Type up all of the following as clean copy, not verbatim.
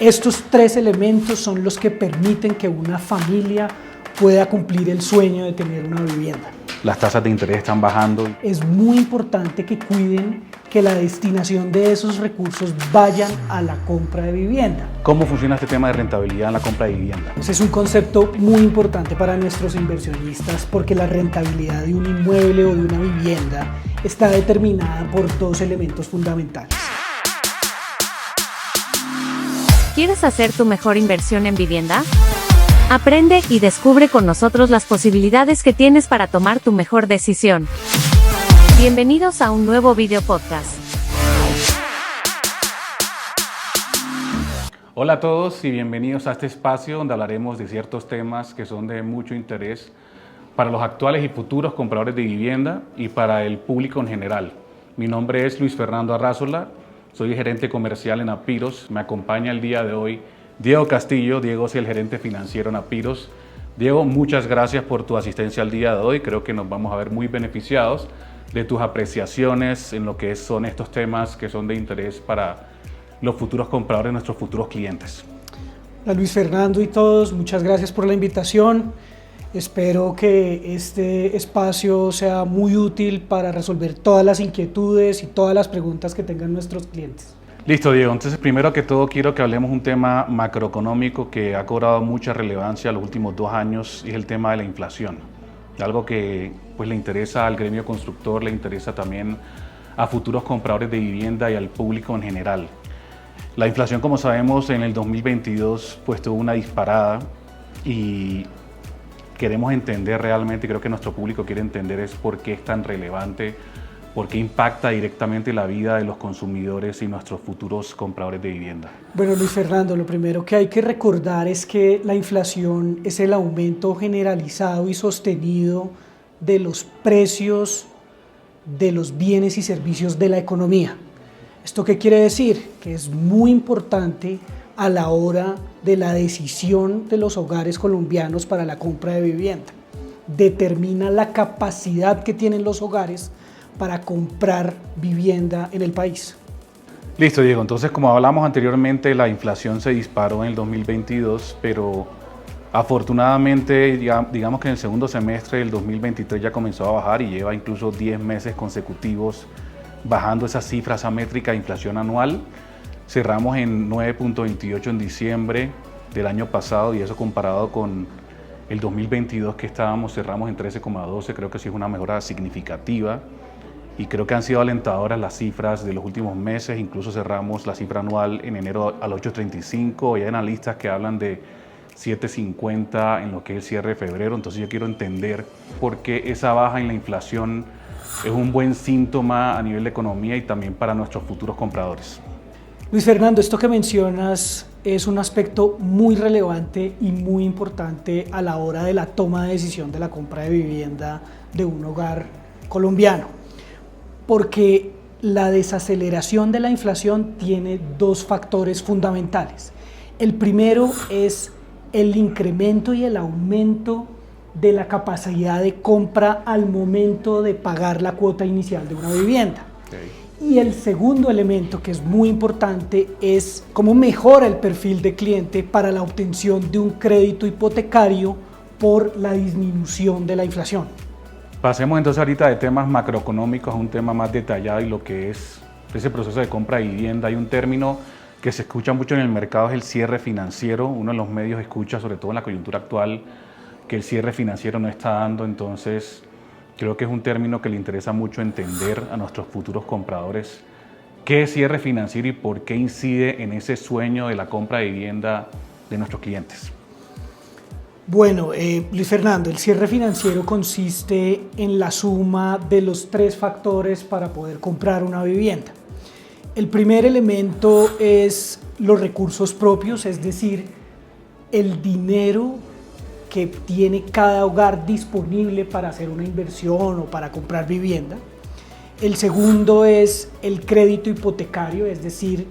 Estos tres elementos son los que permiten que una familia pueda cumplir el sueño de tener una vivienda. Las tasas de interés están bajando. Es muy importante que cuiden que la destinación de esos recursos vayan a la compra de vivienda. ¿Cómo funciona este tema de rentabilidad en la compra de vivienda? Ese es un concepto muy importante para nuestros inversionistas porque la rentabilidad de un inmueble o de una vivienda está determinada por dos elementos fundamentales. ¿Quieres hacer tu mejor inversión en vivienda? Aprende y descubre con nosotros las posibilidades que tienes para tomar tu mejor decisión. Bienvenidos a un nuevo video podcast. Hola a todos y bienvenidos a este espacio donde hablaremos de ciertos temas que son de mucho interés para los actuales y futuros compradores de vivienda y para el público en general. Mi nombre es Luis Fernando Arrazola, soy gerente comercial en Apiros. Me acompaña el día de hoy Diego Castillo. Diego es el gerente financiero en Apiros. Diego, muchas gracias por tu asistencia al día de hoy. Creo que nos vamos a ver muy beneficiados de tus apreciaciones en lo que son estos temas que son de interés para los futuros compradores, nuestros futuros clientes. Hola Luis Fernando y todos, muchas gracias por la invitación. Espero que este espacio sea muy útil para resolver todas las inquietudes y todas las preguntas que tengan nuestros clientes. Listo, Diego. Entonces, primero que todo, quiero que hablemos un tema macroeconómico que ha cobrado mucha relevancia los últimos 2 años, y es el tema de la inflación. Algo que pues, le interesa al gremio constructor, le interesa también a futuros compradores de vivienda y al público en general. La inflación, como sabemos, en el 2022 pues, tuvo una disparada y queremos entender realmente, creo que nuestro público quiere entender es por qué es tan relevante, por qué impacta directamente la vida de los consumidores y nuestros futuros compradores de vivienda. Bueno, Luis Fernando, lo primero que hay que recordar es que la inflación es el aumento generalizado y sostenido de los precios de los bienes y servicios de la economía. ¿Esto qué quiere decir? Que es muy importante a la hora de la decisión de los hogares colombianos para la compra de vivienda. Determina la capacidad que tienen los hogares para comprar vivienda en el país. Listo, Diego. Entonces, como hablamos anteriormente, la inflación se disparó en el 2022, pero afortunadamente, digamos que en el segundo semestre del 2023 ya comenzó a bajar y lleva incluso 10 meses consecutivos bajando esa cifra, esa métrica de inflación anual. Cerramos en 9.28 en diciembre del año pasado, y eso comparado con el 2022 que cerramos en 13.12, creo que sí es una mejora significativa. Y creo que han sido alentadoras las cifras de los últimos meses. Incluso cerramos la cifra anual en enero al 8.35, y hay analistas que hablan de 7.50 en lo que es el cierre de febrero. Entonces yo quiero entender por qué esa baja en la inflación es un buen síntoma a nivel de economía y también para nuestros futuros compradores. Luis Fernando, esto que mencionas es un aspecto muy relevante y muy importante a la hora de la toma de decisión de la compra de vivienda de un hogar colombiano, porque la desaceleración de la inflación tiene 2 factores fundamentales. El primero es el incremento y el aumento de la capacidad de compra al momento de pagar la cuota inicial de una vivienda. Okay. Y el segundo elemento, que es muy importante, es cómo mejora el perfil de cliente para la obtención de un crédito hipotecario por la disminución de la inflación. Pasemos entonces ahorita de temas macroeconómicos a un tema más detallado, y lo que es ese proceso de compra de vivienda. Hay un término que se escucha mucho en el mercado, es el cierre financiero. Uno de los medios escucha, sobre todo en la coyuntura actual, que el cierre financiero no está dando. Entonces creo que es un término que le interesa mucho entender a nuestros futuros compradores. ¿Qué es cierre financiero y por qué incide en ese sueño de la compra de vivienda de nuestros clientes? Bueno, Luis Fernando, el cierre financiero consiste en la suma de los 3 factores para poder comprar una vivienda. El primer elemento es los recursos propios, es decir, el dinero que tiene cada hogar disponible para hacer una inversión o para comprar vivienda. El segundo es el crédito hipotecario, es decir,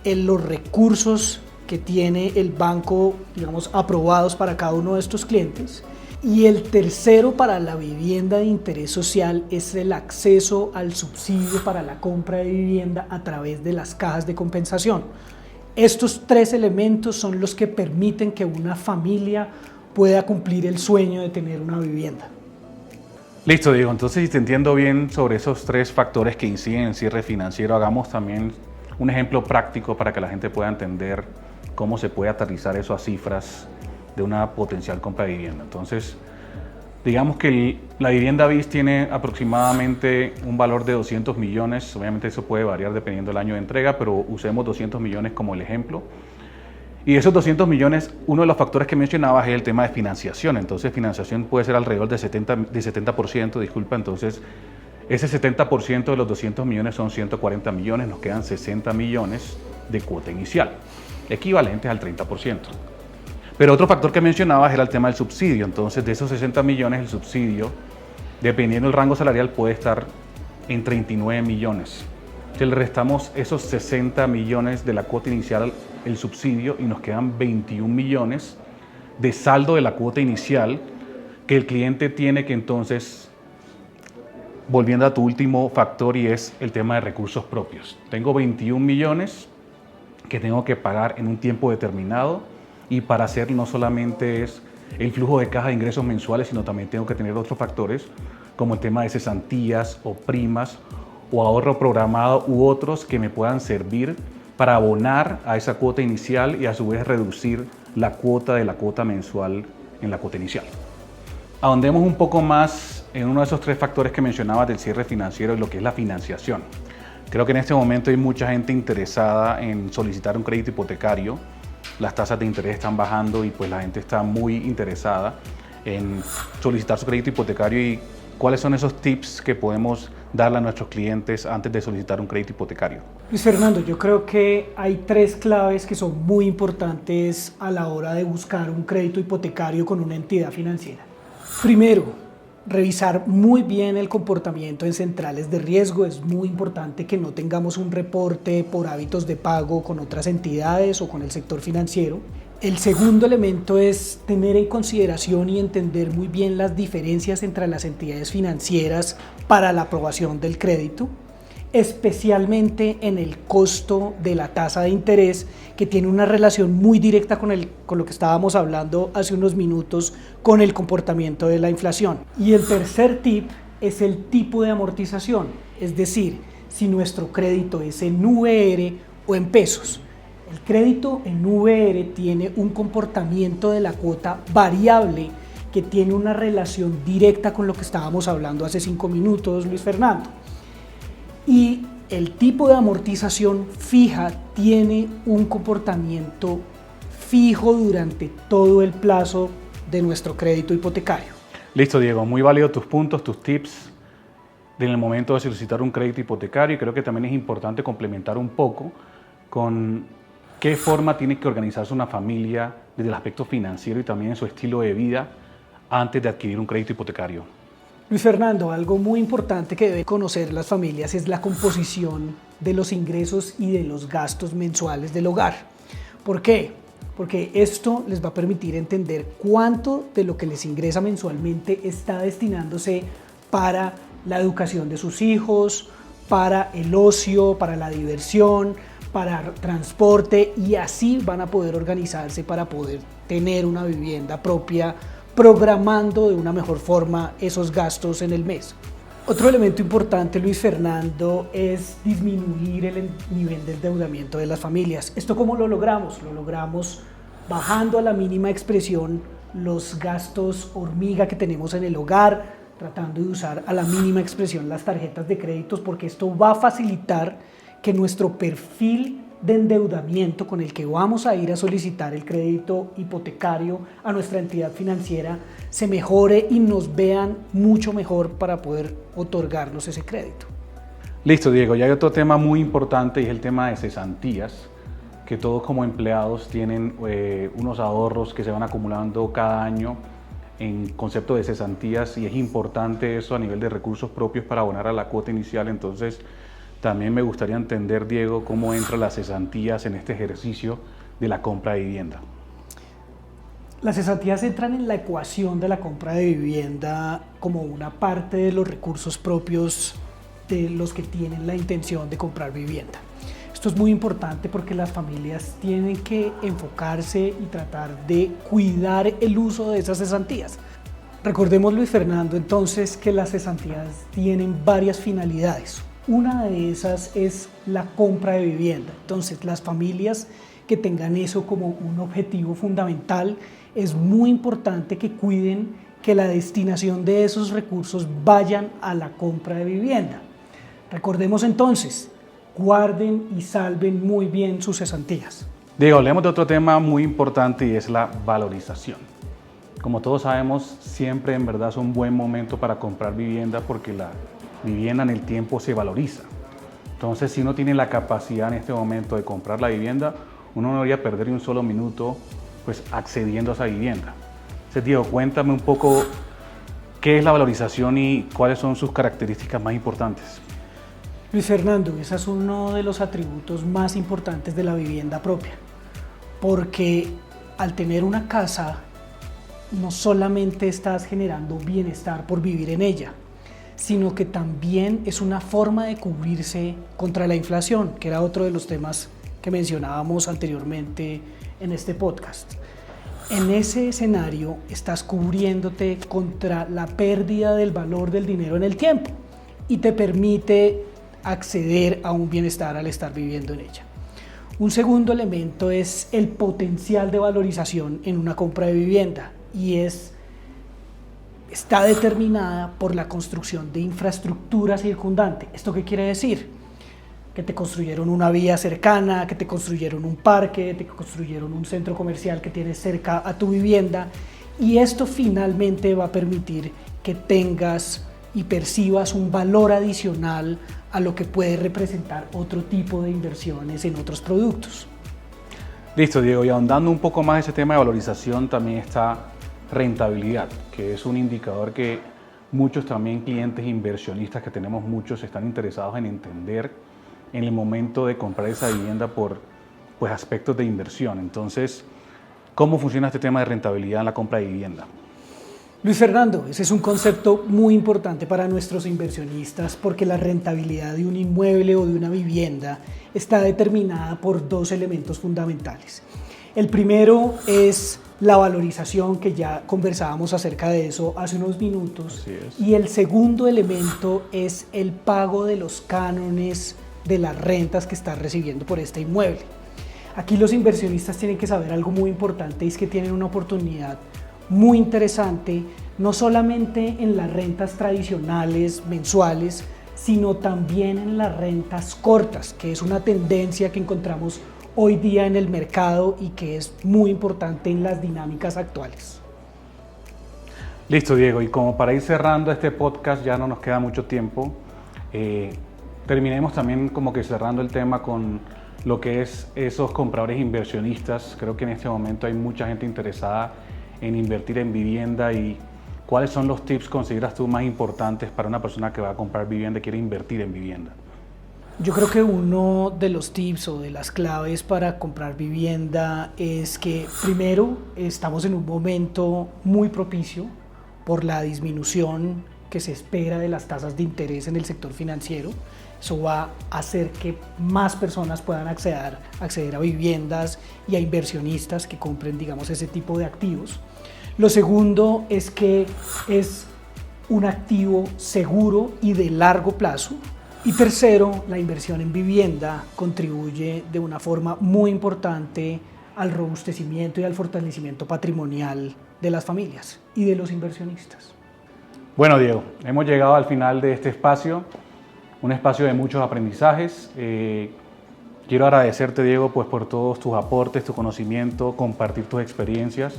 los recursos que tiene el banco, digamos, aprobados para cada uno de estos clientes. Y el tercero, para la vivienda de interés social, es el acceso al subsidio para la compra de vivienda a través de las cajas de compensación. Estos tres elementos son los que permiten que una familia pueda cumplir el sueño de tener una vivienda. Listo, Diego. Entonces, si te entiendo bien sobre esos tres factores que inciden en el cierre financiero, hagamos también un ejemplo práctico para que la gente pueda entender cómo se puede aterrizar eso a cifras de una potencial compra de vivienda. Entonces, digamos que la vivienda BIS tiene aproximadamente un valor de 200 millones. Obviamente eso puede variar dependiendo del año de entrega, pero usemos 200 millones como el ejemplo. Y de esos 200 millones, uno de los factores que mencionabas es el tema de financiación. Entonces, financiación puede ser alrededor de 70%, disculpa. Entonces, ese 70% de los 200 millones son 140 millones, nos quedan 60 millones de cuota inicial, equivalentes al 30%. Pero otro factor que mencionabas era el tema del subsidio. Entonces, de esos 60 millones, el subsidio, dependiendo del rango salarial, puede estar en 39 millones. Entonces, le restamos esos 60 millones de la cuota inicial, el subsidio, y nos quedan 21 millones de saldo de la cuota inicial que el cliente tiene que entonces, volviendo a tu último factor, y es el tema de recursos propios. Tengo 21 millones que tengo que pagar en un tiempo determinado, y para hacer no solamente es el flujo de caja de ingresos mensuales, sino también tengo que tener otros factores como el tema de cesantías o primas o ahorro programado u otros que me puedan servir para abonar a esa cuota inicial y a su vez reducir la cuota de la cuota mensual en la cuota inicial. Ahondemos un poco más en uno de esos tres factores que mencionabas del cierre financiero y lo que es la financiación. Creo que en este momento hay mucha gente interesada en solicitar un crédito hipotecario. Las tasas de interés están bajando y pues la gente está muy interesada en solicitar su crédito hipotecario. ¿Y cuáles son esos tips que podemos darle a nuestros clientes antes de solicitar un crédito hipotecario? Luis Fernando, yo creo que hay tres claves que son muy importantes a la hora de buscar un crédito hipotecario con una entidad financiera. Primero, revisar muy bien el comportamiento en centrales de riesgo. Es muy importante que no tengamos un reporte por hábitos de pago con otras entidades o con el sector financiero. El segundo elemento es tener en consideración y entender muy bien las diferencias entre las entidades financieras para la aprobación del crédito, especialmente en el costo de la tasa de interés, que tiene una relación muy directa con lo que estábamos hablando hace unos minutos, con el comportamiento de la inflación. Y el tercer tip es el tipo de amortización, es decir, si nuestro crédito es en VR o en pesos. El crédito en VR tiene un comportamiento de la cuota variable que tiene una relación directa con lo que estábamos hablando hace 5 minutos, Luis Fernando. Y el tipo de amortización fija tiene un comportamiento fijo durante todo el plazo de nuestro crédito hipotecario. Listo, Diego. Muy válido tus puntos, tus tips en el momento de solicitar un crédito hipotecario. Y creo que también es importante complementar un poco con qué forma tiene que organizarse una familia desde el aspecto financiero y también en su estilo de vida antes de adquirir un crédito hipotecario. Luis Fernando, algo muy importante que deben conocer las familias es la composición de los ingresos y de los gastos mensuales del hogar. ¿Por qué? Porque esto les va a permitir entender cuánto de lo que les ingresa mensualmente está destinándose para la educación de sus hijos, para el ocio, para la diversión, para transporte, y así van a poder organizarse para poder tener una vivienda propia, programando de una mejor forma esos gastos en el mes. Otro elemento importante, Luis Fernando, es disminuir el nivel de endeudamiento de las familias. ¿Esto cómo lo logramos? Lo logramos bajando a la mínima expresión los gastos hormiga que tenemos en el hogar, tratando de usar a la mínima expresión las tarjetas de créditos, porque esto va a facilitar que nuestro perfil de endeudamiento con el que vamos a ir a solicitar el crédito hipotecario a nuestra entidad financiera se mejore y nos vean mucho mejor para poder otorgarnos ese crédito. Listo, Diego. Ya hay otro tema muy importante y es el tema de cesantías, que todos como empleados tienen unos ahorros que se van acumulando cada año en concepto de cesantías, y es importante eso a nivel de recursos propios para abonar a la cuota inicial. Entonces, también me gustaría entender, Diego, cómo entran las cesantías en este ejercicio de la compra de vivienda. Las cesantías entran en la ecuación de la compra de vivienda como una parte de los recursos propios de los que tienen la intención de comprar vivienda. Esto es muy importante porque las familias tienen que enfocarse y tratar de cuidar el uso de esas cesantías. Recordemos, Luis Fernando, entonces, que las cesantías tienen varias finalidades. Una de esas es la compra de vivienda. Entonces, las familias que tengan eso como un objetivo fundamental, es muy importante que cuiden que la destinación de esos recursos vayan a la compra de vivienda. Recordemos entonces, guarden y salven muy bien sus cesantías. Diego, hablemos de otro tema muy importante y es la valorización. Como todos sabemos, siempre en verdad es un buen momento para comprar vivienda porque la vivienda en el tiempo se valoriza. Entonces, si uno tiene la capacidad en este momento de comprar la vivienda, uno no debería perder ni un solo minuto pues, accediendo a esa vivienda. Entonces, Diego, cuéntame un poco qué es la valorización y cuáles son sus características más importantes. Luis Fernando, ese es uno de los atributos más importantes de la vivienda propia, porque al tener una casa, no solamente estás generando bienestar por vivir en ella, sino que también es una forma de cubrirse contra la inflación, que era otro de los temas que mencionábamos anteriormente en este podcast. En ese escenario estás cubriéndote contra la pérdida del valor del dinero en el tiempo y te permite acceder a un bienestar al estar viviendo en ella. Un segundo elemento es el potencial de valorización en una compra de vivienda y está determinada por la construcción de infraestructura circundante. ¿Esto qué quiere decir? Que te construyeron una vía cercana, que te construyeron un parque, te construyeron un centro comercial que tienes cerca a tu vivienda, y esto finalmente va a permitir que tengas y percibas un valor adicional a lo que puede representar otro tipo de inversiones en otros productos. Listo, Diego, y ahondando un poco más ese tema de valorización, también está rentabilidad, que es un indicador que muchos también clientes inversionistas, que tenemos muchos, están interesados en entender en el momento de comprar esa vivienda por pues, aspectos de inversión. Entonces, ¿cómo funciona este tema de rentabilidad en la compra de vivienda? Luis Fernando, ese es un concepto muy importante para nuestros inversionistas porque la rentabilidad de un inmueble o de una vivienda está determinada por dos elementos fundamentales. El primero es la valorización, que ya conversábamos acerca de eso hace unos minutos, y el segundo elemento es el pago de los cánones de las rentas que estás recibiendo por este inmueble. Aquí los inversionistas tienen que saber algo muy importante, y es que tienen una oportunidad muy interesante, no solamente en las rentas tradicionales mensuales, sino también en las rentas cortas, que es una tendencia que encontramos hoy día en el mercado y que es muy importante en las dinámicas actuales. Listo, Diego, y como para ir cerrando este podcast, ya no nos queda mucho tiempo, terminemos también como que cerrando el tema con lo que es esos compradores inversionistas. Creo que en este momento hay mucha gente interesada en invertir en vivienda, y ¿cuáles son los tips consideras tú más importantes para una persona que va a comprar vivienda y quiere invertir en vivienda? Yo creo que uno de los tips o de las claves para comprar vivienda es que primero estamos en un momento muy propicio por la disminución que se espera de las tasas de interés en el sector financiero. Eso va a hacer que más personas puedan acceder a viviendas y a inversionistas que compren, digamos, ese tipo de activos. Lo segundo es que es un activo seguro y de largo plazo. Y tercero, la inversión en vivienda contribuye de una forma muy importante al robustecimiento y al fortalecimiento patrimonial de las familias y de los inversionistas. Bueno, Diego, hemos llegado al final de este espacio, un espacio de muchos aprendizajes. Quiero agradecerte, Diego, pues, por todos tus aportes, tu conocimiento, compartir tus experiencias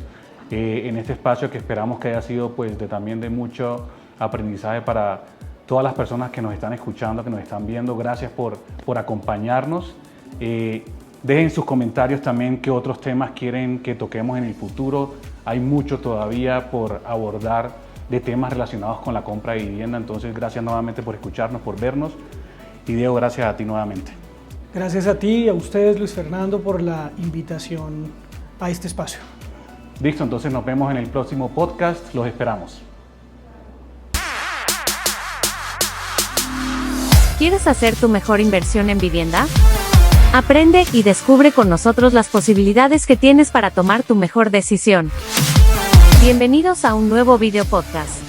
en este espacio que esperamos que haya sido pues, también de mucho aprendizaje para todas las personas que nos están escuchando, que nos están viendo. Gracias por acompañarnos. Dejen sus comentarios también qué otros temas quieren que toquemos en el futuro. Hay mucho todavía por abordar de temas relacionados con la compra de vivienda. Entonces, gracias nuevamente por escucharnos, por vernos. Y Diego, gracias a ti nuevamente. Gracias a ti y a ustedes, Luis Fernando, por la invitación a este espacio. Listo, entonces nos vemos en el próximo podcast. Los esperamos. ¿Quieres hacer tu mejor inversión en vivienda? Aprende y descubre con nosotros las posibilidades que tienes para tomar tu mejor decisión. Bienvenidos a un nuevo video podcast.